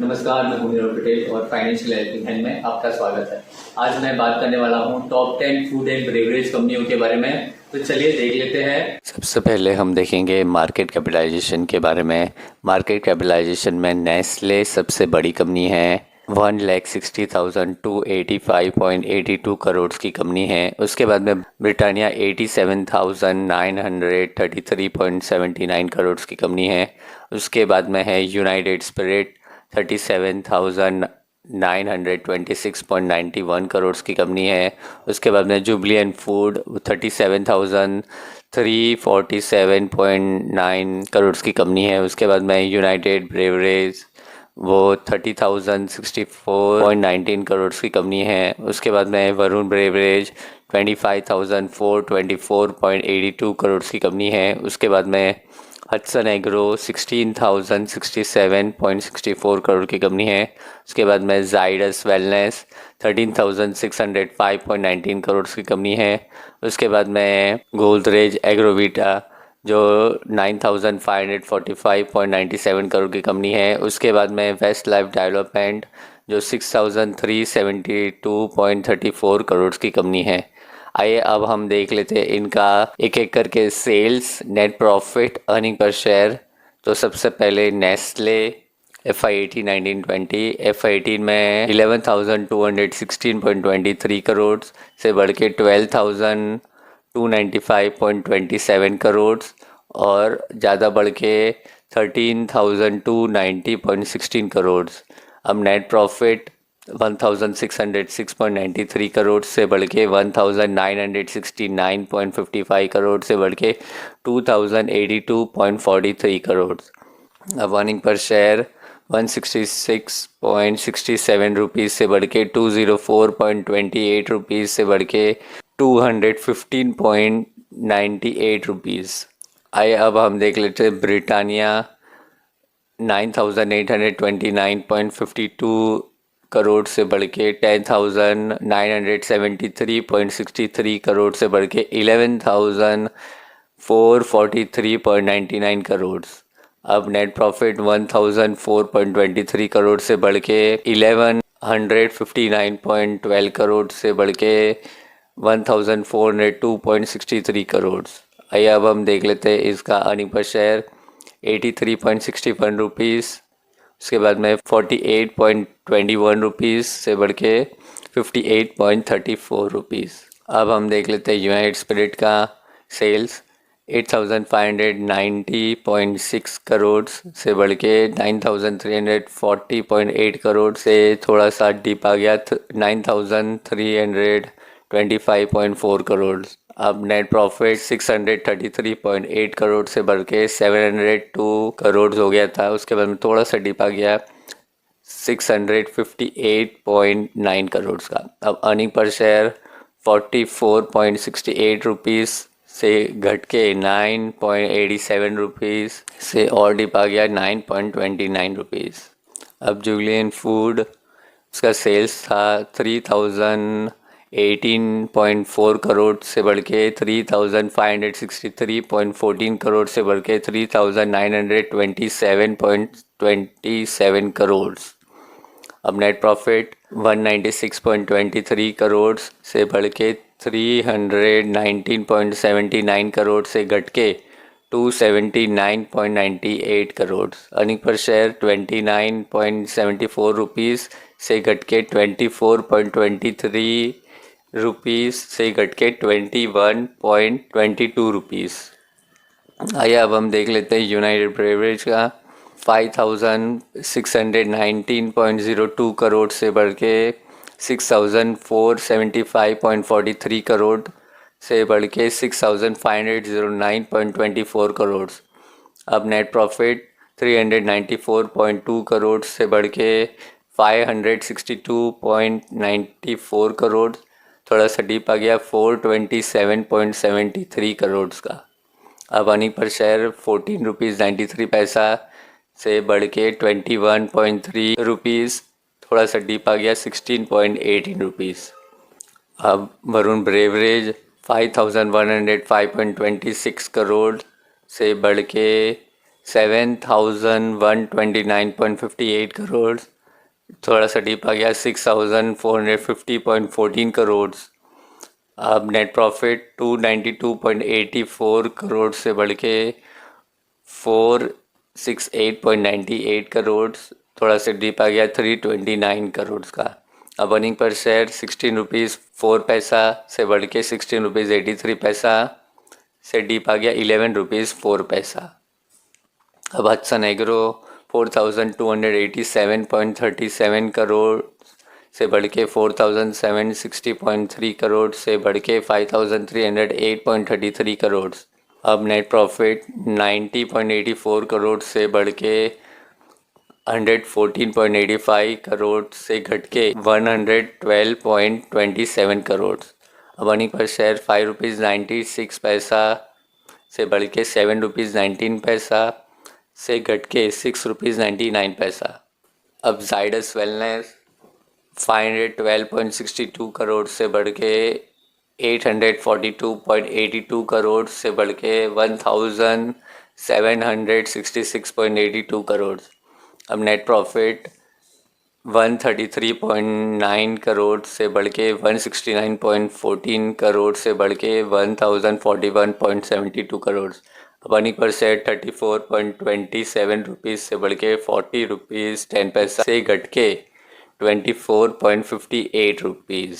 नमस्कार, मैं भूमिर पटेल और फाइनेंशियल हेल्थ में आपका स्वागत है। आज मैं बात करने वाला हूँ टॉप 10 फूड एंड बेवरेज कंपनियों के बारे में। तो चलिए देख लेते हैं। सबसे पहले हम देखेंगे मार्केट कैपिटलाइजेशन के बारे में। मार्केट कैपिटलाइजेशन में नेस्ले सबसे बड़ी कंपनी है। 1,60,000 टू 85.82 करोड़ की कंपनी है। उसके बाद में ब्रिटानिया 87,933.79 करोड़ की कंपनी है। उसके बाद में है यूनाइटेड स्पिरिट 37,926.91 करोड़ की कंपनी है। उसके बाद में जुबलिएंट फूड 37,347.9 करोड़ की कंपनी है। उसके बाद में यूनाइटेड ब्रेवरेज वो 30,064.19 करोड़ की कंपनी है। उसके बाद में वरुण ब्रेवरेज 25,424.82 करोड़ की कंपनी है। उसके बाद में हडसन एग्रो 16,067.64 करोड़ की कंपनी है। उसके बाद में जाइडस वेलनेस 13,605.19 करोड़ की कंपनी है। उसके बाद में गोदरेज एग्रोवीटा जो 9,545.97 करोड़ की कंपनी है। उसके बाद में वेस्ट लाइफ डेवलपमेंट जो 6,372.34 करोड़ की कंपनी है। आइए अब हम देख लेते हैं इनका एक एक करके sales, net profit, earning per share. तो सबसे पहले नेस्ले FY18 1920 FY18 में 11,216.23 करोड़ से बढ़ के 12,295.27 करोड़ और ज़्यादा बढ़ के 13,290.16 करोड़। अब नेट प्रॉफिट 1,606.93 करोड़ से बढ़ के 1,969.55 करोड़ से बढ़ के 2,082.43 करोड़। अब अर्निंग पर शेयर 166.67 रुपीज़ से बढ़ के 204.28 रुपीज़ से बढ़ के 215.98 रुपीज़। आइए अब हम देख लेते हैं ब्रिटानिया 9,829.52 करोड़ से बढ़ के 10,973.63 करोड़ से बढ़ के 11,443.99 करोड़। अब नेट प्रॉफिट 1,004.23 करोड़ से बढ़ के 1,159.12 करोड़ से बढ़ के 1,402.63 करोड़। आइए अब हम देख लेते हैं इसका अर्निंग पर शेयर 83.61 रुपीज़। उसके बाद में 48.21 रुपीज़ से बढ़ के 58.34 रुपीज़। अब हम देख लेते हैं यूनाइटेड स्पिरिट का सेल्स 8,590.6 करोड़ से बढ़ के 9,340.8 करोड़ से थोड़ा सा डिप आ गया 9,325.4 करोड़। अब नेट प्रॉफिट 633.8 करोड़ से बढ़ के 702 करोड़ हो गया था। उसके बाद में थोड़ा सा डिप आ गया 658.9 करोड़ का। अब अर्निंग पर शेयर 44.68 रुपीज़ से घट के 9.87 रुपीज़ से और डिप आ गया 9.29 रुपीज़। अब जुबलिएंट फूड उसका सेल्स था 3,018.4 करोड़ से बढ़ के 3,563.14 करोड़ से बढ़ के 3,927.27 करोड़। अब नेट प्रॉफिट 196.23 करोड़ से बढ़ के 319.79 करोड़ से घट के 279.98 crore. Earning per share 29.74 rupees से घट के 24.23 रुपीज़ से घट के 21.22 रुपीज़। आइए अब हम देख लेते हैं यूनाइटेड ब्रेवरेज का 5,619.02 करोड़ से बढ़ के 6,475.43 करोड़ से बढ़ के 6,509.24 करोड़। अब नेट प्रॉफिट 394.2 करोड़ से बढ़ के 562.94 करोड़, थोड़ा सा डीप आ गया 427.73 करोड़ का। अब अर्निंग पर शेयर 14 रुपीज़ 93 पैसा से बढ़ के 21.3 रुपीज़, थोड़ा सा डीप आ गया 16.18 रुपीज़। अब वरुण ब्रेवरेज 5,105.26 करोड़ से बढ़ के 7,129.58 करोड़, थोड़ा सा डीप आ गया 6,450.14 करोड़। अब नेट प्रॉफिट 292.84 करोड़ से बढ़ के 468.98 करोड़, थोड़ा सा डीप आ गया 329 करोड़ का। अब अर्निंग पर शेयर 16 रुपीज़ 4 पैसा से बढ़ के 16 रुपीज़ 83 पैसा से डीप आ गया 11 रुपीज़ 4 पैसा। अब हटसन एग्रो 4,287.37 करोड़ से बढ़ के 4,760.3 करोड़ से बढ़ के 5,308.33 करोड़। अब नेट प्रॉफिट 90.84 करोड़ से बढ़ के 114.85 करोड़ से घट के 112.27 करोड़। अब अर्निंग पर शेयर 5 रुपीज़ 96 पैसा से बढ़ के 7 रुपीज़ 19 पैसा से घट के 6 रुपीज़ 99 पैसा। अब जाइडस वेलनेस 512.62 करोड़ से बढ़ के 842.82 करोड़ से बढ़ के 1,766.82 करोड़। अब नेट प्रॉफिट 133.9 करोड़ से बढ़ के 169.14 करोड़ से बढ़ के 1,041.72 करोड़। अब अर्निंग पर शेयर 34.27 रुपीज़ से बढ़ के 40 रुपीज़ 10 पैसा से घट के 24.58 रुपीज़।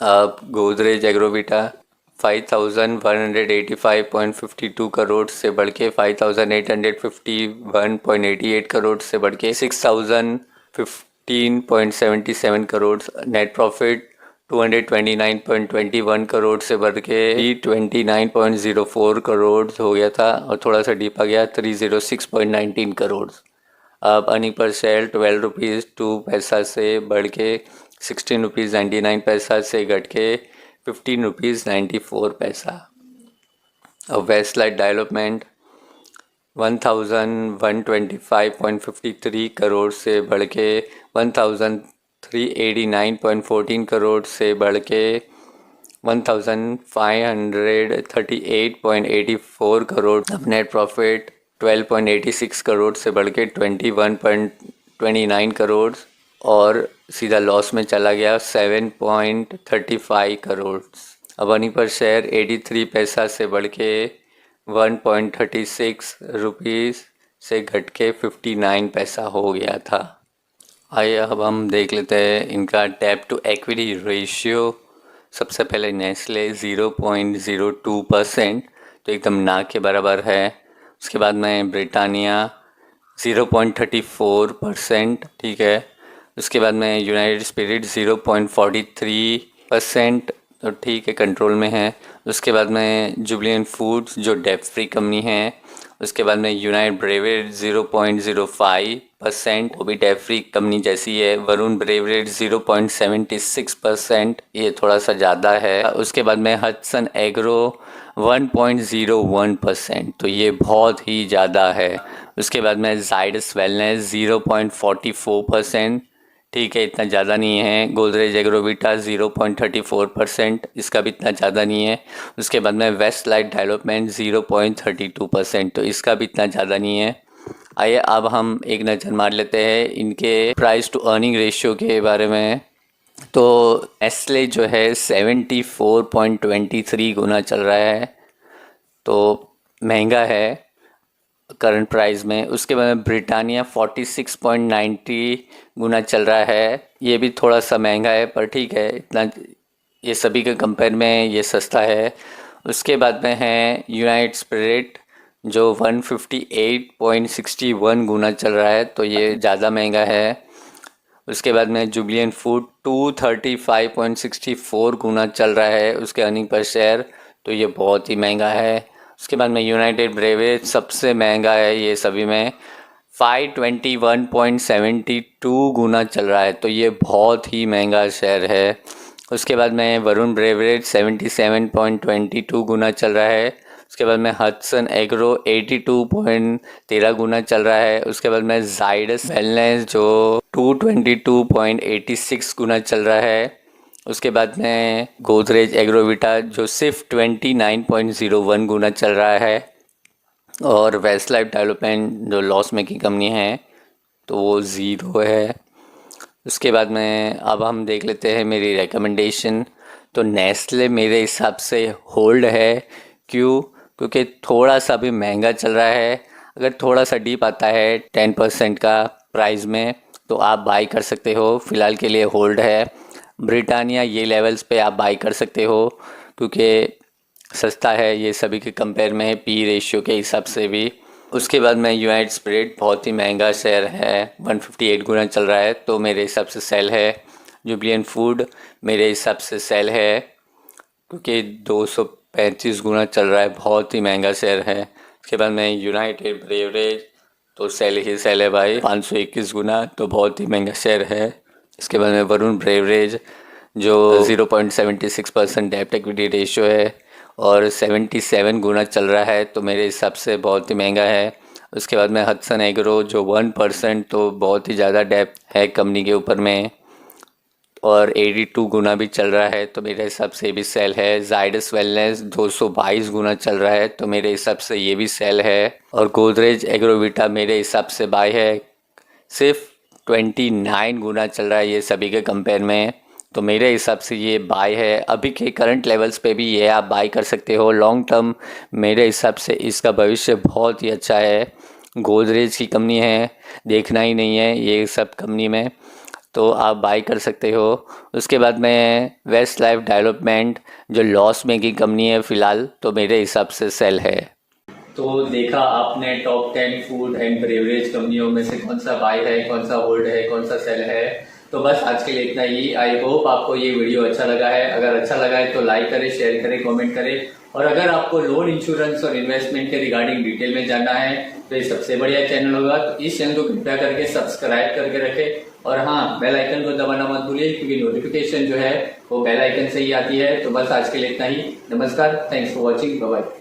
अब गोदरेज एग्रोविटा 5,185.52 करोड़ से बढ़ के 5,851.88 करोड़ से बढ़ के 6,015.77 करोड़। नेट प्रॉफिट 229.21 करोड़ से बढ़ के 29.04 करोड़ हो गया था और थोड़ा सा डीप आ गया 306.19 करोड़। अब अर्निंग पर शेयर 12 रुपीज़ 2 पैसा से बढ़ के 16 रुपीज़ 99 पैसा से घट के 15 रुपीज़ 94 पैसा। अब वेस्टलाइट डेवलपमेंट 1,125.53 करोड़ से बढ़ के 1,389.14 करोड़ से बढ़ के 1,538.84 करोड़। अब नेट प्रॉफिट 12.86 करोड़ से बढ़ के 21.29 करोड़ और सीधा लॉस में चला गया 7.35 करोड़। अब अर्निंग पर शेयर 83 पैसा से बढ़ के 1.36 रुपीज़ से घट के 59 पैसा हो गया था। आइए अब हम देख लेते हैं इनका डेब्ट टू इक्विटी रेशियो। सबसे पहले नेस्ले 0.02% तो एकदम ना के बराबर है। उसके बाद में ब्रिटानिया 0.34%, ठीक है। उसके बाद में यूनाइटेड स्पिरिट 0.43%, तो ठीक है, कंट्रोल में है। उसके बाद में जुबिलेंट फूड्स जो डेब्ट फ्री कंपनी है। उसके बाद में यूनाइटेड ब्रेवरेज 0.05%, वो भी डेब्ट फ्री कंपनी जैसी है। वरुण ब्रेवरेज 0.76%, ये थोड़ा सा ज़्यादा है। उसके बाद में हटसन एग्रो 1.01%, तो ये बहुत ही ज़्यादा है। उसके बाद में जाइडस वेलनेस 0.44%, ठीक है, इतना ज़्यादा नहीं है। गोदरेज एग्रोविटा 0.34%, इसका भी इतना ज़्यादा नहीं है। उसके बाद में वेस्टलाइट डेवलपमेंट 0.32%, तो इसका भी इतना ज़्यादा नहीं है। आइए अब हम एक नज़र मार लेते हैं इनके प्राइस टू अर्निंग रेशियो के बारे में। तो नेस्ले जो है 74.23 गुना चल रहा है, तो महंगा है करंट प्राइस में। उसके बाद में ब्रिटानिया 46.90 गुना चल रहा है, ये भी थोड़ा सा महंगा है, पर ठीक है, इतना ये सभी के कंपेयर में ये सस्ता है। उसके बाद में है यूनाइटेड स्पिरिट जो 158.61 गुना चल रहा है, तो ये ज़्यादा महंगा है। उसके बाद में जुबिलेंट फूड 235.64 गुना चल रहा है उसके अर्निंग पर शेयर, तो ये बहुत ही महंगा है। उसके बाद में यूनाइटेड ब्रेवरेज सबसे महंगा है ये सभी में, 521.72 गुना चल रहा है, तो ये बहुत ही महंगा शेयर है। उसके बाद में वरुण ब्रेवरेज 77.22 गुना चल रहा है। उसके बाद में हटसन एग्रो 82.13 गुना चल रहा है। उसके बाद में जाइडस वेलनेस जो 222.86 गुना चल रहा है। उसके बाद में गोदरेज एग्रोविटा जो सिर्फ 29.01 गुना चल रहा है। और वेस्ट लाइफ डेवलपमेंट जो लॉस मेकिंग कंपनी है तो वो 0 है। उसके बाद में अब हम देख लेते हैं मेरी रिकमेंडेशन। तो नेस्ले मेरे हिसाब से होल्ड है। क्यों? क्योंकि थोड़ा सा भी महंगा चल रहा है। अगर थोड़ा सा डीप आता है 10% का प्राइस में तो आप बाई कर सकते हो। फ़िलहाल के लिए होल्ड है। ब्रिटानिया ये लेवल्स पे आप बाई कर सकते हो क्योंकि सस्ता है ये सभी के कंपेयर में, पी रेशियो के हिसाब से भी। उसके बाद में यूनाइटेड स्पिरिट बहुत ही महंगा शेयर है, 158 गुना चल रहा है तो मेरे हिसाब से सेल है। जुबिलियंट फूड मेरे हिसाब से सेल है क्योंकि 235 गुना चल रहा है, बहुत ही महंगा शेयर है। उसके बाद में यूनाइटेड ब्रेवरेज तो सेल ही सेल है भाई, 521 गुना तो बहुत ही महंगा शेयर है। इसके बाद में वरुण ब्रेवरेज जो 0.76% डेब्ट इक्विटी रेशियो है और 77 गुना चल रहा है तो मेरे हिसाब से बहुत ही महंगा है। उसके बाद में हडसन एग्रो जो 1% तो बहुत ही ज़्यादा डेब्ट है कंपनी के ऊपर में और 82 गुना भी चल रहा है तो मेरे हिसाब से ये भी सेल है। जाइडस वेलनेस 222 गुना चल रहा है तो मेरे हिसाब से ये भी सेल है। और गोदरेज एग्रोविटा मेरे हिसाब से बाय है, सिर्फ 29 गुना चल रहा है ये सभी के कंपेयर में तो मेरे हिसाब से ये बाय है। अभी के करंट लेवल्स पे भी ये आप बाय कर सकते हो। लॉन्ग टर्म मेरे हिसाब से इसका भविष्य बहुत ही अच्छा है। गोदरेज की कंपनी है, देखना ही नहीं है ये सब कंपनी में, तो आप बाई कर सकते हो। उसके बाद में वेस्ट लाइफ डेवलपमेंट जो लॉस मेकिंग कंपनी है फ़िलहाल तो मेरे हिसाब से सेल है। तो देखा आपने टॉप 10 फूड एंड बेवरेज कंपनियों में से कौन सा बाय है, कौन सा होल्ड है, कौन सा सेल है। तो बस आज के लिए इतना ही। आई होप आपको ये वीडियो अच्छा लगा है। अगर अच्छा लगा है तो लाइक करें, शेयर करें, कमेंट करें। और अगर आपको लोन, इंश्योरेंस और इन्वेस्टमेंट के रिगार्डिंग डिटेल में जानना है तो ये सबसे बढ़िया चैनल होगा। तो इस चैनल को कृपया करके सब्सक्राइब करके रखें और हाँ, बेल आइकन को दबाना मत भूलिए क्योंकि नोटिफिकेशन जो है वो बेल आइकन से ही आती है। तो बस आज के लिए इतना ही। नमस्कार, thanks for watching, bye bye.